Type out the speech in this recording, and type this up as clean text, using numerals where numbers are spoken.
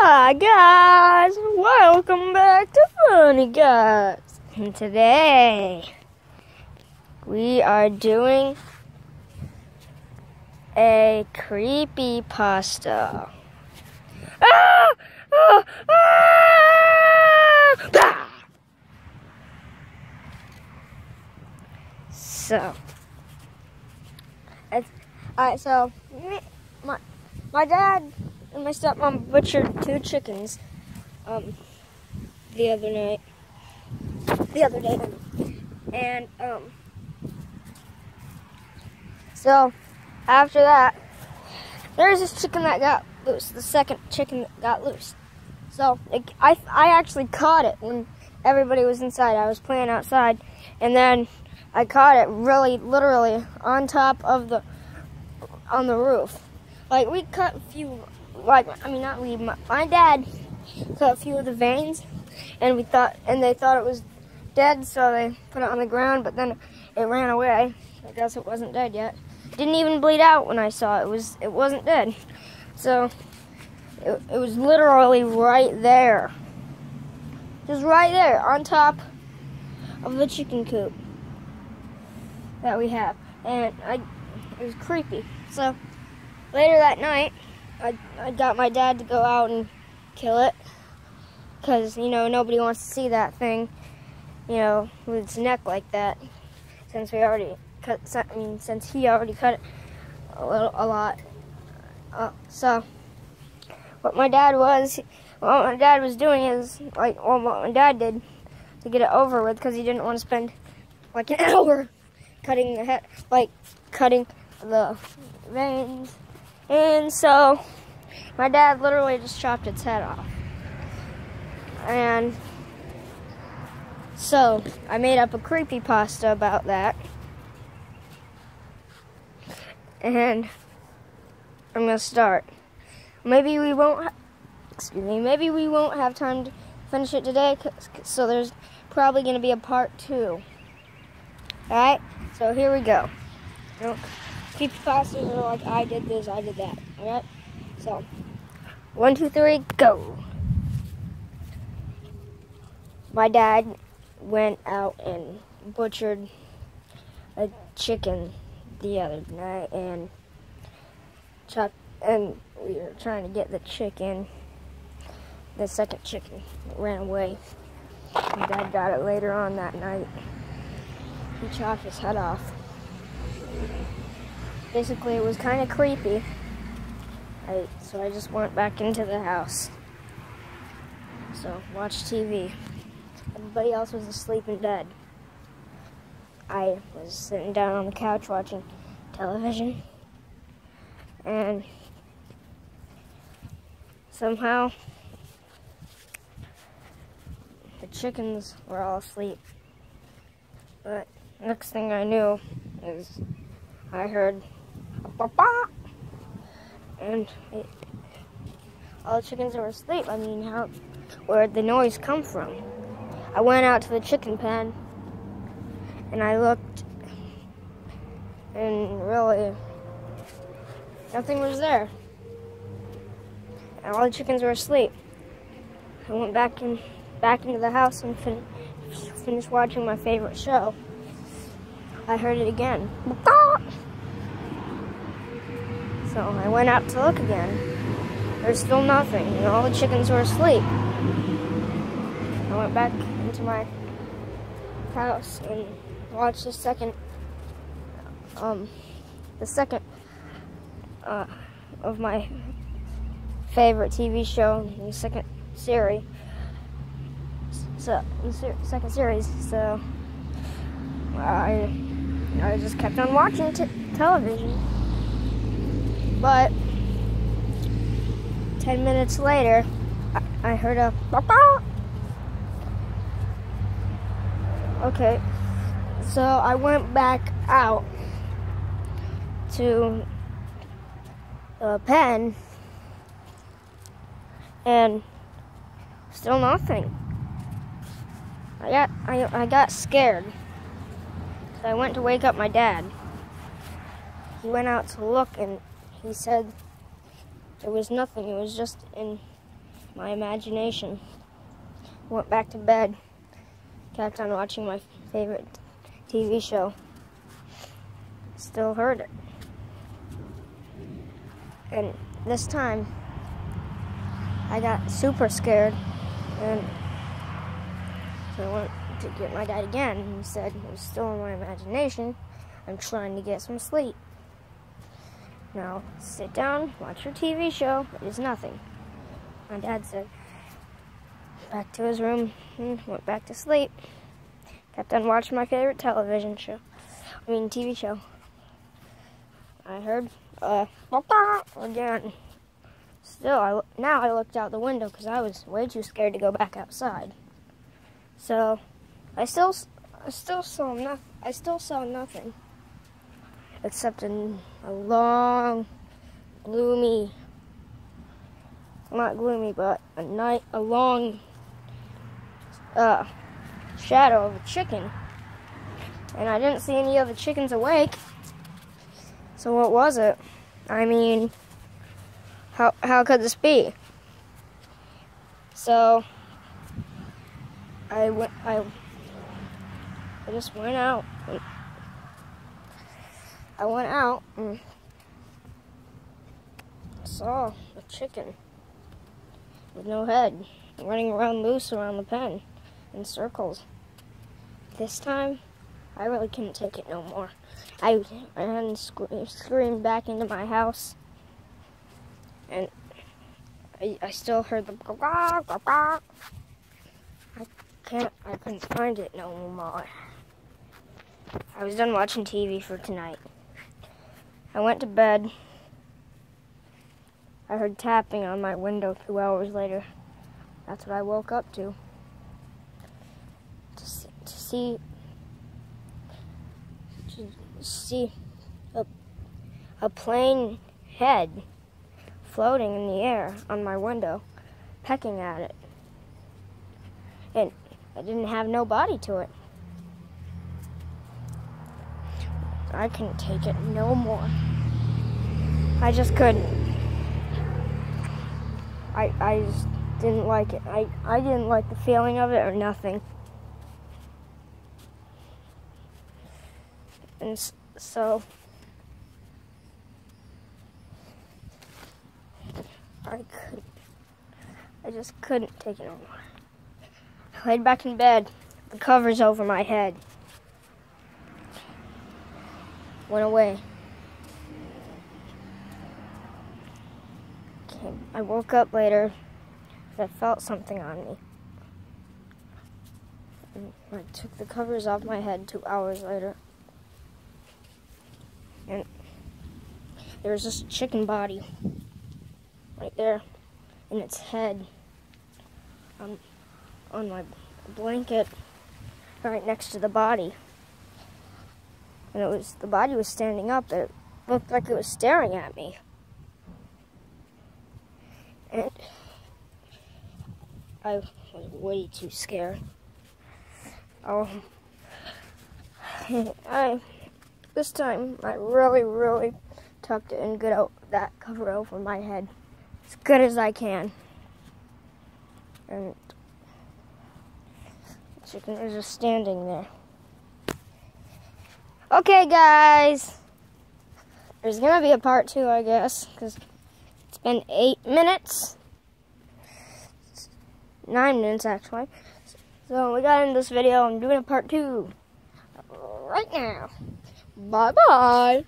Hi guys, welcome back to Funny Guys. And today we are doing a creepypasta. So my dad and my stepmom butchered 2 chickens the other day, and so after that, there's this chicken that got loose. The second chicken that got loose. So I actually caught it when everybody was inside. I was playing outside, and then I caught it literally on top of on the roof. Like, we cut a few, my dad cut a few of the veins, and they thought it was dead, so they put it on the ground, but then it ran away. I guess it wasn't dead yet. It didn't even bleed out when I saw it. It wasn't dead. So it was literally right there. Just right there on top of the chicken coop that we have. And it was creepy. So later that night, I got my dad to go out and kill it, because, nobody wants to see that thing, with its neck like that, since he already cut it a lot. So what my dad was doing is, what my dad did to get it over with, because he didn't want to spend like an hour cutting the head, cutting the veins. And so my dad literally just chopped its head off. And so I made up a creepypasta about that. And I'm gonna start. Maybe we won't have time to finish it today, so there's probably gonna be a part 2. Alright, so here we go. Creepypastas are like, I did this, I did that. Alright? So 1, 2, 3, go. My dad went out and butchered a chicken the other night, and we were trying to get the chicken. The second chicken ran away. My dad got it later on that night. He chopped his head off. Basically, it was kind of creepy. So I just went back into the house. So, watched TV. Everybody else was asleep in bed. I was sitting down on the couch watching television. And somehow, the chickens were all asleep. But next thing I knew is I heard "Ba-ba-ba," and all the chickens were asleep. Where'd the noise come from? I went out to the chicken pen, and I looked, and really, nothing was there. And all the chickens were asleep. I went back into the house and finished watching my favorite show. I heard it again. So I went out to look again. There's still nothing, and all the chickens were asleep. I went back into my house and watched the second of my favorite TV show, the second series. So I just kept on watching television. But 10 minutes later, I heard a "Papa." Okay, so I went back out to the pen, and still nothing. I got scared. So I went to wake up my dad. He went out to look, and he said there was nothing. It was just in my imagination. Went back to bed. Kept on watching my favorite TV show. Still heard it. And this time, I got super scared. And so I went to get my dad again. And he said, it was still in my imagination. I'm trying to get some sleep. Now, sit down, watch your TV show. It is nothing. My dad said, back to his room, went back to sleep. Kept on watching my favorite TV show. I heard, again. Still, now I looked out the window because I was way too scared to go back outside. So, I still saw nothing. Except in a long, gloomy, not gloomy, but a long shadow of a chicken. And I didn't see any other chickens awake. So what was it? I mean, how could this be? So I just went out. I went out and saw a chicken with no head running around loose around the pen in circles. This time, I really couldn't take it no more. I ran and screamed back into my house, and I still heard the I couldn't find it no more. I was done watching TV for tonight. I went to bed. I heard tapping on my window 2 hours later. That's what I woke up to. To see a plain head floating in the air on my window, pecking at it. And I didn't have no body to it. I couldn't take it no more. I just couldn't. I just didn't like it. I didn't like the feeling of it or nothing. And so I just couldn't take it no more. I laid back in bed, the covers over my head. Went away. I woke up later. I felt something on me. And I took the covers off my head 2 hours later. And there was just a chicken body right there in its head on my blanket right next to the body. And the body was standing up. It looked like it was staring at me. And I was way too scared. This time, I really tucked it and got out that cover over my head as good as I can. And the chicken is just standing there. Okay, guys. There's going to be a part 2, I guess, because it's been 8 minutes. 9 minutes, actually. So we got into this video. I'm doing a part 2 right now. Bye-bye.